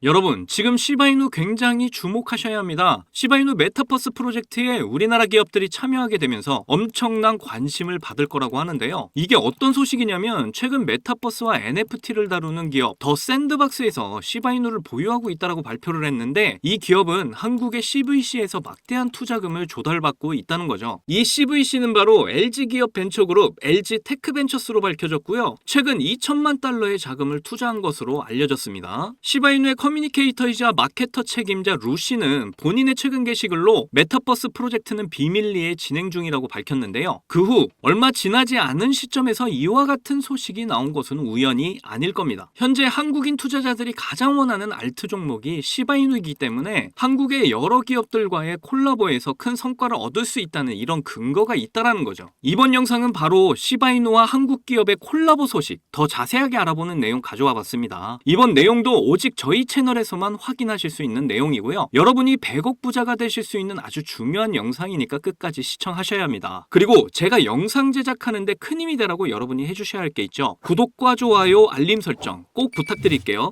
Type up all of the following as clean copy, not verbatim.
여러분, 지금 시바이누 굉장히 주목하셔야 합니다. 시바이누 메타버스 프로젝트에 우리나라 기업들이 참여하게 되면서 엄청난 관심을 받을 거라고 하는데요. 이게 어떤 소식이냐면 최근 메타버스와 NFT를 다루는 기업 더 샌드박스에서 시바이누를 보유하고 있다고 발표를 했는데, 이 기업은 한국의 CVC에서 막대한 투자금을 조달받고 있다는 거죠. 이 CVC는 바로 LG 기업 벤처그룹 LG 테크벤처스로 밝혀졌고요. 최근 2천만 달러의 자금을 투자한 것으로 알려졌습니다. 시바이누의 커뮤니케이터이자 마케터 책임자 루시는 본인의 최근 게시글로 메타버스 프로젝트는 비밀리에 진행 중이라고 밝혔는데요. 그 후 얼마 지나지 않은 시점에서 이와 같은 소식이 나온 것은 우연이 아닐 겁니다. 현재 한국인 투자자들이 가장 원하는 알트 종목이 시바이누이기 때문에 한국의 여러 기업들과의 콜라보에서 큰 성과를 얻을 수 있다는 이런 근거가 있다는 거죠. 이번 영상은 바로 시바이누와 한국 기업의 콜라보 소식 더 자세하게 알아보는 내용 가져와 봤습니다. 이번 내용도 오직 저희 채널에서만 확인하실 수 있는 내용이고요. 여러분이 100억 부자가 되실 수 있는 아주 중요한 영상이니까 끝까지 시청하셔야 합니다. 그리고 제가 영상 제작하는데 큰 힘이 되라고 여러분이 해주셔야 할 게 있죠. 구독과 좋아요, 알림 설정 꼭 부탁드릴게요.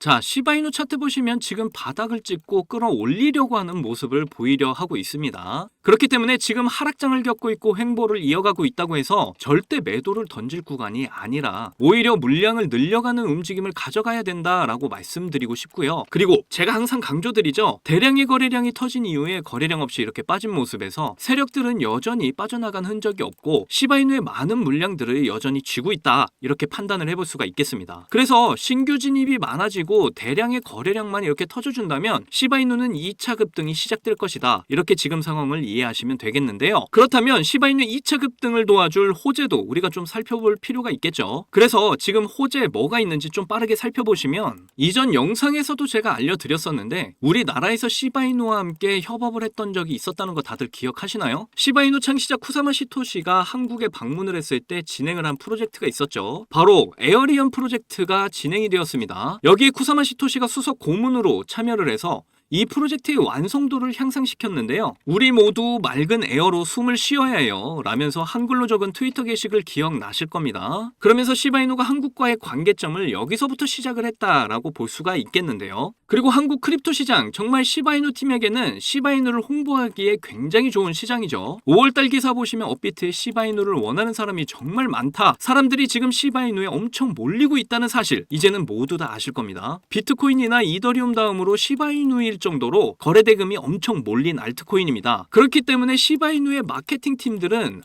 자, 시바이누 차트 보시면 지금 바닥을 찍고 끌어올리려고 하는 모습을 보이려 하고 있습니다. 그렇기 때문에 지금 하락장을 겪고 있고 횡보를 이어가고 있다고 해서 절대 매도를 던질 구간이 아니라 오히려 물량을 늘려가는 움직임을 가져가야 된다라고 말씀드리고 싶고요. 그리고 제가 항상 강조드리죠. 대량의 거래량이 터진 이후에 거래량 없이 이렇게 빠진 모습에서 세력들은 여전히 빠져나간 흔적이 없고 시바이누의 많은 물량들을 여전히 쥐고 있다, 이렇게 판단을 해볼 수가 있겠습니다. 그래서 신규 진입이 많아지고 대량의 거래량만 이렇게 터져준다면 시바이누는 2차 급등이 시작될 것이다, 이렇게 지금 상황을 이해하시면 되겠는데요. 그렇다면 시바이누의 2차 급등을 도와줄 호재도 우리가 좀 살펴볼 필요가 있겠죠. 그래서 지금 호재 뭐가 있는지 좀 빠르게 살펴보시면, 이전 영상에서도 제가 알려드렸었는데 우리나라에서 시바이누와 함께 협업을 했던 적이 있었다는 거 다들 기억하시나요? 시바이누 창시자 쿠사마 시토시가 한국에 방문을 했을 때 진행을 한 프로젝트가 있었죠. 바로 에어리언 프로젝트가 진행이 되었습니다. 여기에 쿠사마 시토시가 수석 고문으로 참여를 해서 이 프로젝트의 완성도를 향상시켰는데요. 우리 모두 맑은 에어로 숨을 쉬어야 해요 라면서 한글로 적은 트위터 게시글 기억나실 겁니다. 그러면서 시바이누가 한국과의 관계점을 여기서부터 시작을 했다라고 볼 수가 있겠는데요. 그리고 한국 크립토 시장, 정말 시바이누 팀에게는 시바이누를 홍보하기에 굉장히 좋은 시장이죠. 5월달 기사 보시면 업비트에 시바이누를 원하는 사람이 정말 많다, 사람들이 지금 시바이누에 엄청 몰리고 있다는 사실 이제는 모두 다 아실 겁니다. 비트코인이나 이더리움 다음으로 시바이누일 정도로 거래 대금이 엄청 몰린 알트코인입니다. 그렇기 때문에 시바이누의 마케팅 팀들은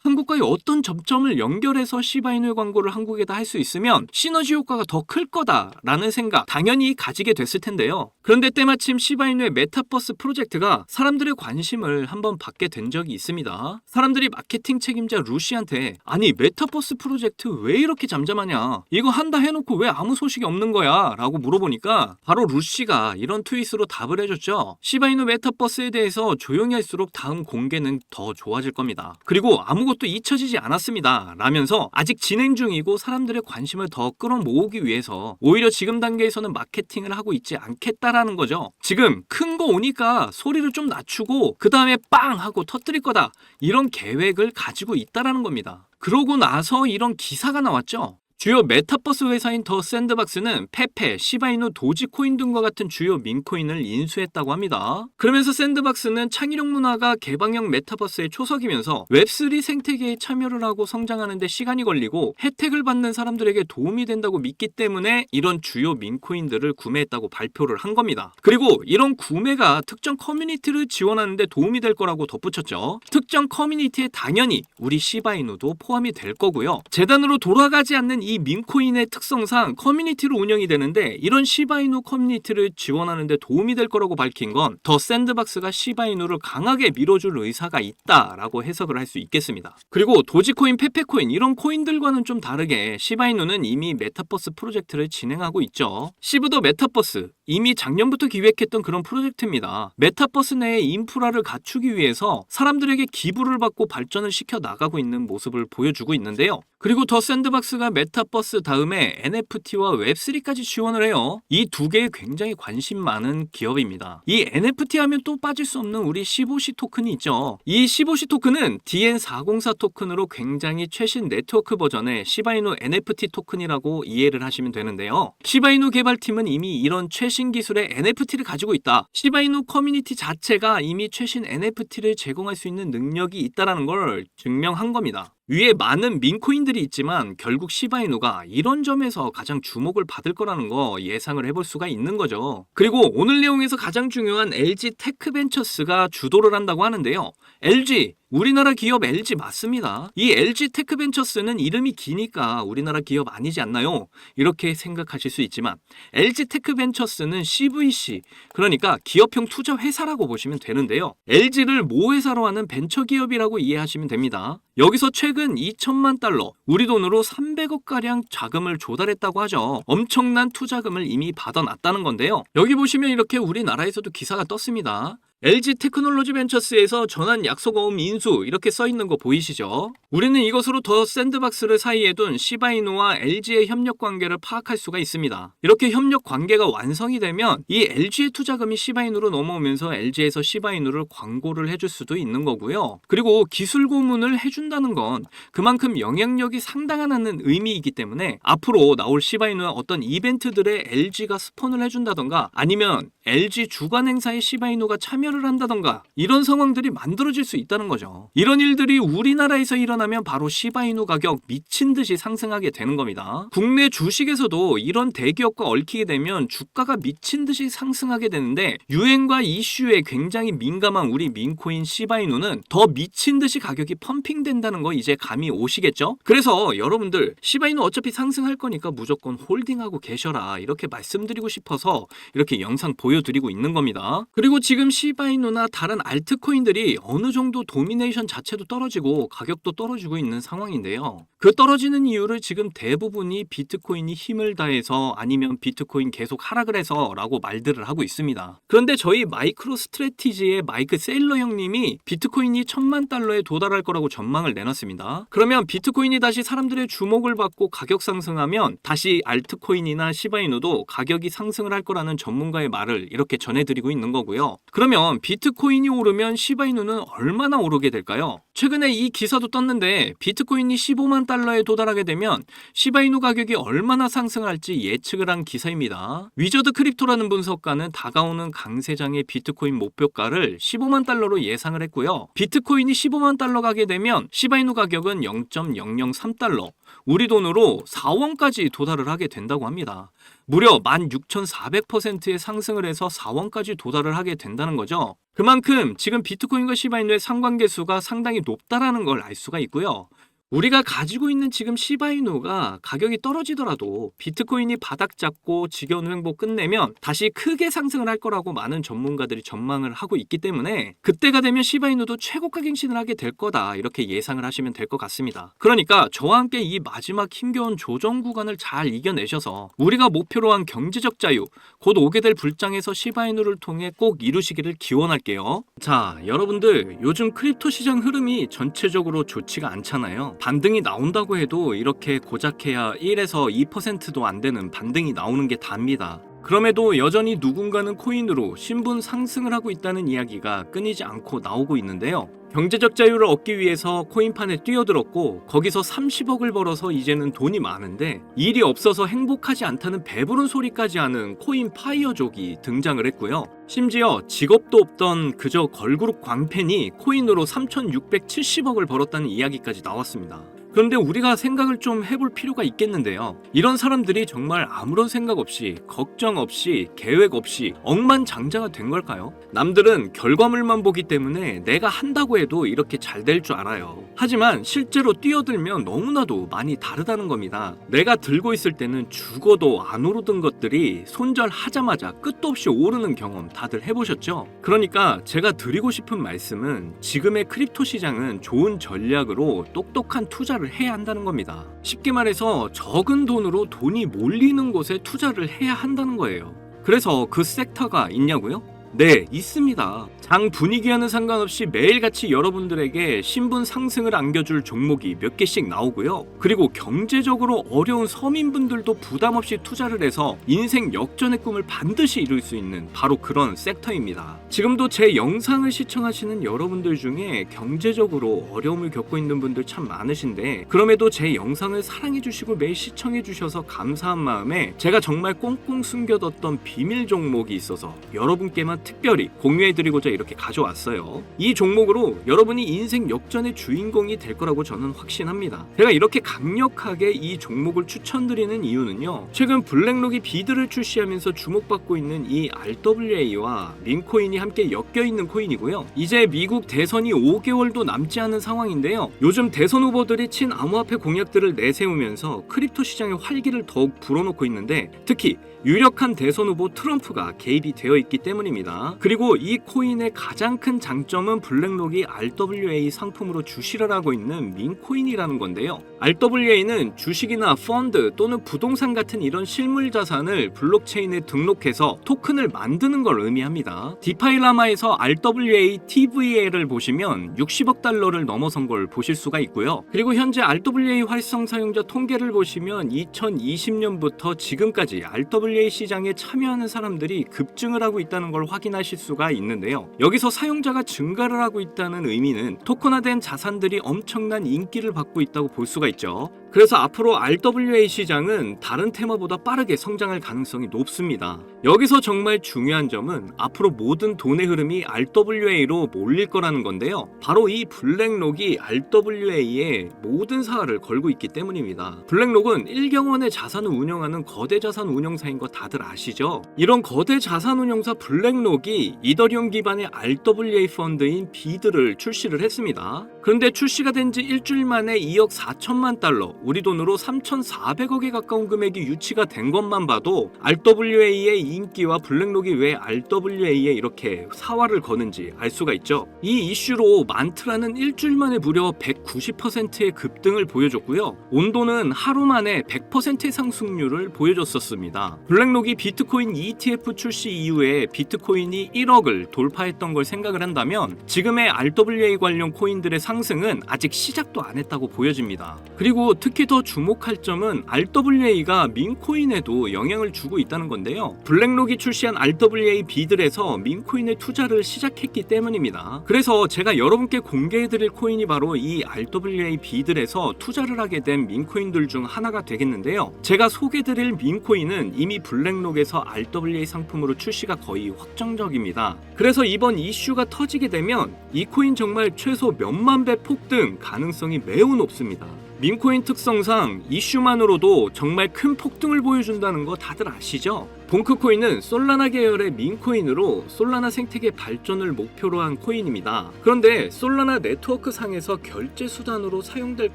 한국과의 어떤 접점을 연결해서 시바이누의 광고를 한국에다 할 수 있으면 시너지 효과가 더 클 거다라는 생각 당연히 가지게 됐을 텐데요. 그런데 때마침 시바이누의 메타버스 프로젝트가 사람들의 관심을 한번 받게 된 적이 있습니다. 사람들이 마케팅 책임자 루시한테 아니 메타버스 프로젝트 왜 이렇게 잠잠하냐, 이거 한다 해놓고 왜 아무 소식이 없는 거야 라고 물어보니까 바로 루시가 이런 트윗으로 답을 해줬죠. 시바이누 메타버스에 대해서 조용히 할수록 다음 공개는 더 좋아질 겁니다. 그리고 아무것도 잊혀지지 않았습니다 라면서 아직 진행 중이고 사람들의 관심을 더 끌어모으기 위해서 오히려 지금 단계에서는 마케팅을 하고 있지 않겠다라는 거죠. 지금 큰 거 오니까 소리를 좀 낮추고 그 다음에 빵 하고 터뜨릴 거다, 이런 계획을 가지고 있다라는 겁니다. 그러고 나서 이런 기사가 나왔죠. 주요 메타버스 회사인 더 샌드박스는 페페, 시바이누, 도지코인 등과 같은 주요 민코인을 인수했다고 합니다. 그러면서 샌드박스는 창의력 문화가 개방형 메타버스의 초석이면서 웹3 생태계에 참여를 하고 성장하는 데 시간이 걸리고 혜택을 받는 사람들에게 도움이 된다고 믿기 때문에 이런 주요 민코인들을 구매했다고 발표를 한 겁니다. 그리고 이런 구매가 특정 커뮤니티를 지원하는 데 도움이 될 거라고 덧붙였죠. 특정 커뮤니티에 당연히 우리 시바이누도 포함이 될 거고요. 재단으로 돌아가지 않는 이 민코인의 특성상 커뮤니티로 운영이 되는데 이런 시바이누 커뮤니티를 지원하는 데 도움이 될 거라고 밝힌 건 더 샌드박스가 시바이누를 강하게 밀어줄 의사가 있다라고 해석을 할 수 있겠습니다. 그리고 도지코인, 페페코인 이런 코인들과는 좀 다르게 시바이누는 이미 메타버스 프로젝트를 진행하고 있죠. 시브더 메타버스, 이미 작년부터 기획했던 그런 프로젝트입니다. 메타버스 내의 인프라를 갖추기 위해서 사람들에게 기부를 받고 발전을 시켜 나가고 있는 모습을 보여주고 있는데요. 그리고 더 샌드박스가 메타버스 다음에 NFT와 웹3까지 지원을 해요. 이 두 개에 굉장히 관심 많은 기업입니다. 이 NFT 하면 또 빠질 수 없는 우리 시보시 토큰이 있죠. 이 시보시 토큰은 DN404 토큰으로 굉장히 최신 네트워크 버전의 시바이누 NFT 토큰이라고 이해를 하시면 되는데요. 시바이누 개발팀은 이미 이런 최신 기술의 NFT를 가지고 있다. 시바이누 커뮤니티 자체가 이미 최신 NFT를 제공할 수 있는 능력이 있다는 걸 증명한 겁니다. 위에 많은 민코인들이 있지만 결국 시바이누가 이런 점에서 가장 주목을 받을 거라는 거 예상을 해볼 수가 있는 거죠. 그리고 오늘 내용에서 가장 중요한 LG 테크벤처스가 주도를 한다고 하는데요. LG, 우리나라 기업 LG 맞습니다. 이 LG 테크벤처스는 이름이 기니까 우리나라 기업 아니지 않나요? 이렇게 생각하실 수 있지만 LG 테크벤처스는 CVC, 그러니까 기업형 투자 회사라고 보시면 되는데요. LG를 모회사로 하는 벤처기업이라고 이해하시면 됩니다. 여기서 최근 2천만 달러, 우리 돈으로 300억가량 자금을 조달했다고 하죠. 엄청난 투자금을 이미 받아놨다는 건데요. 여기 보시면 이렇게 우리나라에서도 기사가 떴습니다. LG 테크놀로지 벤처스에서 전환 약속어음 인수 이렇게 써있는 거 보이시죠? 우리는 이것으로 더 샌드박스를 사이에 둔 시바이누와 LG의 협력 관계를 파악할 수가 있습니다. 이렇게 협력 관계가 완성이 되면 이 LG의 투자금이 시바이누로 넘어오면서 LG에서 시바이누를 광고를 해줄 수도 있는 거고요. 그리고 기술 고문을 해준다는 건 그만큼 영향력이 상당하다는 의미이기 때문에 앞으로 나올 시바이누와 어떤 이벤트들에 LG가 스폰을 해준다던가 아니면 LG 주관 행사에 시바이누가 참여를 한다던가 이런 상황들이 만들어질 수 있다는 거죠. 이런 일들이 우리나라에서 일어나면 바로 시바이누 가격 미친 듯이 상승하게 되는 겁니다. 국내 주식에서도 이런 대기업과 얽히게 되면 주가가 미친 듯이 상승하게 되는데 유행과 이슈에 굉장히 민감한 우리 민코인 시바이누는 더 미친 듯이 가격이 펌핑된다는 거 이제 감이 오시겠죠? 그래서 여러분들 시바이누 어차피 상승할 거니까 무조건 홀딩하고 계셔라 이렇게 말씀드리고 싶어서 이렇게 영상 보여드리고 있는 겁니다. 그리고 지금 시바이누나 다른 알트코인들이 어느 정도 도미네이션 자체도 떨어지고 가격도 떨어지고 있는 상황인데요. 그 떨어지는 이유를 지금 대부분이 비트코인이 힘을 다해서 아니면 비트코인 계속 하락을 해서 라고 말들을 하고 있습니다. 그런데 저희 마이크로 스트래티지의 마이크 세일러 형님이 비트코인이 1000만 달러에 도달할 거라고 전망을 내놨습니다. 그러면 비트코인이 다시 사람들의 주목을 받고 가격 상승하면 다시 알트코인이나 시바이누도 가격이 상승을 할 거라는 전문가의 말을 이렇게 전해드리고 있는 거고요. 그러면 비트코인이 오르면 시바이누는 얼마나 오르게 될까요? 최근에 이 기사도 떴는데 비트코인이 15만 달러에 도달하게 되면 시바이누 가격이 얼마나 상승할지 예측을 한 기사입니다. 위저드 크립토라는 분석가는 다가오는 강세장의 비트코인 목표가를 15만 달러로 예상을 했고요. 비트코인이 15만 달러 가게 되면 시바이누 가격은 0.003달러, 우리 돈으로 4원까지 도달을 하게 된다고 합니다. 무려 16,400%의 상승을 해서 4원까지 도달을 하게 된다는 거죠. 그만큼 지금 비트코인과 시바이누의 상관계수가 상당히 높다라는 걸 알 수가 있고요. 우리가 가지고 있는 지금 시바이누가 가격이 떨어지더라도 비트코인이 바닥 잡고 직연 횡보 끝내면 다시 크게 상승을 할 거라고 많은 전문가들이 전망을 하고 있기 때문에 그때가 되면 시바이누도 최고가 갱신을 하게 될 거다 이렇게 예상을 하시면 될 것 같습니다. 그러니까 저와 함께 이 마지막 힘겨운 조정 구간을 잘 이겨내셔서 우리가 목표로 한 경제적 자유, 곧 오게 될 불장에서 시바이누를 통해 꼭 이루시기를 기원할게요. 자, 여러분들 요즘 크립토 시장 흐름이 전체적으로 좋지가 않잖아요. 반등이 나온다고 해도 이렇게 고작해야 1에서 2%도 안 되는 반등이 나오는 게 답니다. 그럼에도 여전히 누군가는 코인으로 신분 상승을 하고 있다는 이야기가 끊이지 않고 나오고 있는데요. 경제적 자유를 얻기 위해서 코인판에 뛰어들었고 거기서 30억을 벌어서 이제는 돈이 많은데 일이 없어서 행복하지 않다는 배부른 소리까지 하는 코인 파이어족이 등장을 했고요. 심지어 직업도 없던 그저 걸그룹 광팬이 코인으로 3,670억을 벌었다는 이야기까지 나왔습니다. 그런데 우리가 생각을 좀 해볼 필요가 있겠는데요. 이런 사람들이 정말 아무런 생각 없이, 걱정 없이, 계획 없이 억만장자가 된 걸까요? 남들은 결과물만 보기 때문에 내가 한다고 해도 이렇게 잘 될 줄 알아요. 하지만 실제로 뛰어들면 너무나도 많이 다르다는 겁니다. 내가 들고 있을 때는 죽어도 안 오르던 것들이 손절하자마자 끝도 없이 오르는 경험 다들 해보셨죠? 그러니까 제가 드리고 싶은 말씀은 지금의 크립토 시장은 좋은 전략으로 똑똑한 투자를 해야 한다는 겁니다. 쉽게 말해서 적은 돈으로 돈이 몰리는 곳에 투자를 해야 한다는 거예요. 그래서 그 섹터가 있냐고요? 네, 있습니다. 장 분위기와는 상관없이 매일같이 여러분들에게 신분 상승을 안겨줄 종목이 몇 개씩 나오고요. 그리고 경제적으로 어려운 서민분들도 부담 없이 투자를 해서 인생 역전의 꿈을 반드시 이룰 수 있는 바로 그런 섹터입니다. 지금도 제 영상을 시청하시는 여러분들 중에 경제적으로 어려움을 겪고 있는 분들 참 많으신데, 그럼에도 제 영상을 사랑해주시고 매일 시청해주셔서 감사한 마음에 제가 정말 꽁꽁 숨겨뒀던 비밀 종목이 있어서 여러분께만 특별히 공유해드리고자 이렇게 가져왔어요. 이 종목으로 여러분이 인생 역전의 주인공이 될 거라고 저는 확신합니다. 제가 이렇게 강력하게 이 종목을 추천드리는 이유는요, 최근 블랙록이 비드를 출시하면서 주목받고 있는 이 RWA와 민코인이 함께 엮여있는 코인이고요. 이제 미국 대선이 5개월도 남지 않은 상황인데요, 요즘 대선 후보들이 친암호화폐 공약들을 내세우면서 크립토 시장의 활기를 더욱 불어넣고 있는데, 특히 유력한 대선 후보 트럼프가 개입이 되어 있기 때문입니다. 그리고 이 코인의 가장 큰 장점은 블랙록이 RWA 상품으로 주시를 하고 있는 민코인이라는 건데요. RWA는 주식이나 펀드 또는 부동산 같은 이런 실물 자산을 블록체인에 등록해서 토큰을 만드는 걸 의미합니다. 디파이라마에서 RWA TVL을 보시면 60억 달러를 넘어선 걸 보실 수가 있고요. 그리고 현재 RWA 활성 사용자 통계를 보시면 2020년부터 지금까지 RWA 시장에 참여하는 사람들이 급증을 하고 있다는 걸 확인하실 수가 있는데요. 여기서 사용자가 증가를 하고 있다는 의미는 토큰화된 자산들이 엄청난 인기를 받고 있다고 볼 수가 있죠. 그래서 앞으로 RWA 시장은 다른 테마보다 빠르게 성장할 가능성이 높습니다. 여기서 정말 중요한 점은 앞으로 모든 돈의 흐름이 RWA로 몰릴 거라는 건데요. 바로 이 블랙록이 RWA에 모든 사활을 걸고 있기 때문입니다. 블랙록은 1경원의 자산을 운영하는 거대 자산 운용사인 거 다들 아시죠? 이런 거대 자산 운용사 블랙록이 이더리움 기반의 RWA 펀드인 비드를 출시를 했습니다. 그런데 출시가 된 지 일주일 만에 2억 4천만 달러, 우리 돈으로 3,400억에 가까운 금액이 유치가 된 것만 봐도 RWA의 인기와 블랙록이 왜 RWA에 이렇게 사활을 거는지 알 수가 있죠. 이 이슈로 만트라는 일주일 만에 무려 190%의 급등을 보여줬고요. 온도는 하루 만에 100%의 상승률을 보여줬었습니다. 블랙록이 비트코인 ETF 출시 이후에 비트코인이 1억을 돌파했던 걸 생각을 한다면 지금의 RWA 관련 코인들의 상승은 아직 시작도 안 했다고 보여집니다. 그리고 특히 더 주목할 점은 RWA가 민코인에도 영향을 주고 있다는 건데요. 블랙록이 출시한 RWA 비들에서 민코인에 투자를 시작했기 때문입니다. 그래서 제가 여러분께 공개해드릴 코인이 바로 이 RWA 비들에서 투자를 하게 된 민코인들 중 하나가 되겠는데요. 제가 소개드릴 민코인은 이미 블랙록에서 RWA 상품으로 출시가 거의 확정적입니다. 그래서 이번 이슈가 터지게 되면 이 코인 정말 최소 몇만 배 폭등 가능성이 매우 높습니다. 민코인 특성상 이슈만으로도 정말 큰 폭등을 보여준다는 거 다들 아시죠? 봉크코인은 솔라나 계열의 민코인으로 솔라나 생태계 발전을 목표로 한 코인입니다. 그런데 솔라나 네트워크 상에서 결제 수단으로 사용될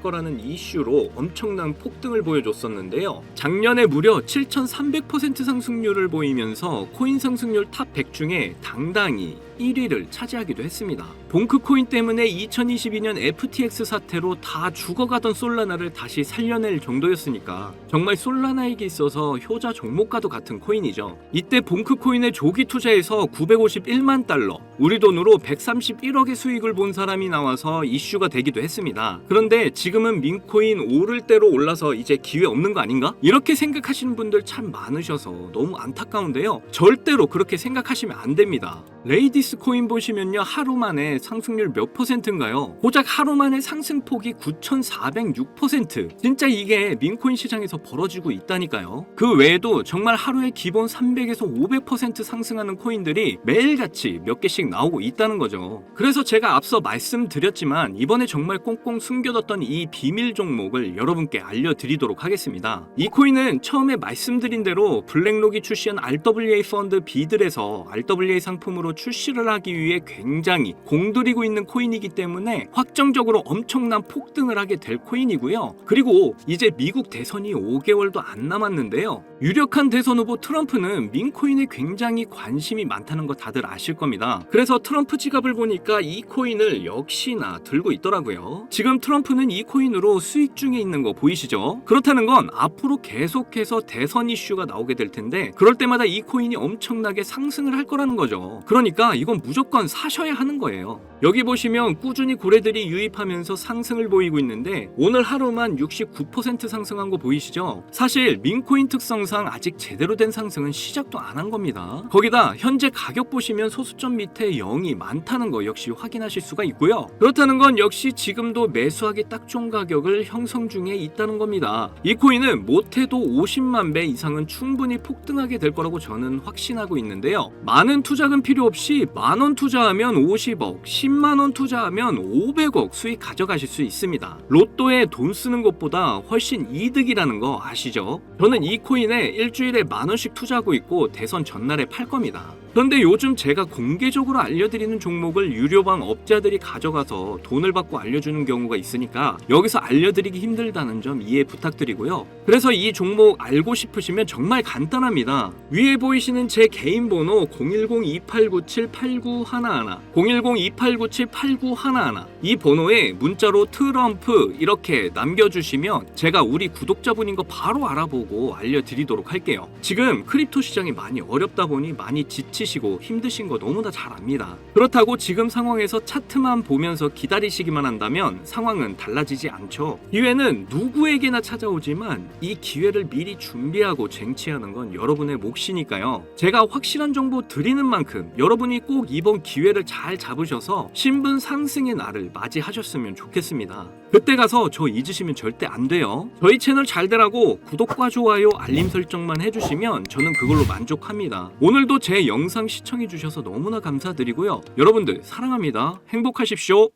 거라는 이슈로 엄청난 폭등을 보여줬었는데요. 작년에 무려 7,300% 상승률을 보이면서 코인 상승률 탑 100 중에 당당히 1위를 차지하기도 했습니다. 봉크코인 때문에 2022년 FTX 사태로 다 죽어가던 솔라나를 다시 살려낼 정도였으니까 정말 솔라나에게 있어서 효자 종목과도 같은 코인이죠. 이때 봉크코인에 조기 투자해서 951만 달러, 우리 돈으로 131억의 수익을 본 사람이 나와서 이슈가 되기도 했습니다. 그런데 지금은 민코인 오를 대로 올라서 이제 기회 없는 거 아닌가? 이렇게 생각하시는 분들 참 많으셔서 너무 안타까운데요. 절대로 그렇게 생각하시면 안 됩니다. 레이디스 코인 보시면요, 하루 만에 상승률 몇 %인가요? 고작 하루 만에 상승폭이 9,406%. 진짜 이게 민코인 시장에서 벌어지고 있다니까요. 그 외에도 정말 하루에 기본 300에서 500% 상승하는 코인들이 매일같이 몇 개씩 나오고 있다는 거죠. 그래서 제가 앞서 말씀드렸지만 이번에 정말 꽁꽁 숨겨뒀던 이 비밀 종목을 여러분께 알려드리도록 하겠습니다. 이 코인은 처음에 말씀드린 대로 블랙록이 출시한 RWA 펀드 비들에서 RWA 상품으로 출시를 하기 위해 굉장히 공들이고 있는 코인이기 때문에 확정적으로 엄청난 폭등을 하게 될 코인이고요. 그리고 이제 미국 대선이 5개월도 안 남았는데요. 유력한 대선 후보 트럼프는 민코인에 굉장히 관심이 많다는 거 다들 아실 겁니다. 그래서 그래서 트럼프 지갑을 보니까 이 코인을 역시나 들고 있더라고요. 지금 트럼프는 이 코인으로 수익 중에 있는 거 보이시죠? 그렇다는 건 앞으로 계속해서 대선 이슈가 나오게 될 텐데 그럴 때마다 이 코인이 엄청나게 상승을 할 거라는 거죠. 그러니까 이건 무조건 사셔야 하는 거예요. 여기 보시면 꾸준히 고래들이 유입하면서 상승을 보이고 있는데 오늘 하루만 69% 상승한 거 보이시죠? 사실 민코인 특성상 아직 제대로 된 상승은 시작도 안 한 겁니다. 거기다 현재 가격 보시면 소수점 밑에 0이 많다는 거 역시 확인하실 수가 있고요. 그렇다는 건 역시 지금도 매수하기 딱 좋은 가격을 형성 중에 있다는 겁니다. 이 코인은 못해도 50만 배 이상은 충분히 폭등하게 될 거라고 저는 확신하고 있는데요. 많은 투자금 필요 없이 만원 투자하면 50억, 10만원 투자하면 500억 수익 가져가실 수 있습니다. 로또에 돈 쓰는 것보다 훨씬 이득이라는 거 아시죠? 저는 이 코인에 일주일에 만원씩 투자하고 있고 대선 전날에 팔 겁니다. 그런데 요즘 제가 공개적으로 알려드리는 종목을 유료방 업자들이 가져가서 돈을 받고 알려주는 경우가 있으니까 여기서 알려드리기 힘들다는 점 이해 부탁드리고요. 그래서 이 종목 알고 싶으시면 정말 간단합니다. 위에 보이시는 제 개인 번호 010-2897-8911 010-2897-8911 이 번호에 문자로 트럼프 이렇게 남겨주시면 제가 우리 구독자분인 거 바로 알아보고 알려드리도록 할게요. 지금 크립토 시장이 많이 어렵다 보니 많이 지치시고 힘드신 거 너무나 잘 압니다. 그렇다고 지금 상황에서 차트만 보면서 기다리시기만 한다면 상황은 달라지지 않죠. 기회는 누구에게나 찾아오지만 이 기회를 미리 준비하고 쟁취하는 건 여러분의 몫이니까요. 제가 확실한 정보 드리는 만큼 여러분이 꼭 이번 기회를 잘 잡으셔서 신분 상승의 날을 맞이하셨으면 좋겠습니다. 그때 가서 저 잊으시면 절대 안 돼요. 저희 채널 잘 되라고 구독과 좋아요 알림 설정만 해주시면 저는 그걸로 만족합니다. 오늘도 제 영상 시청해주셔서 너무나 감사드리고요. 여러분들 사랑합니다. 행복하십시오.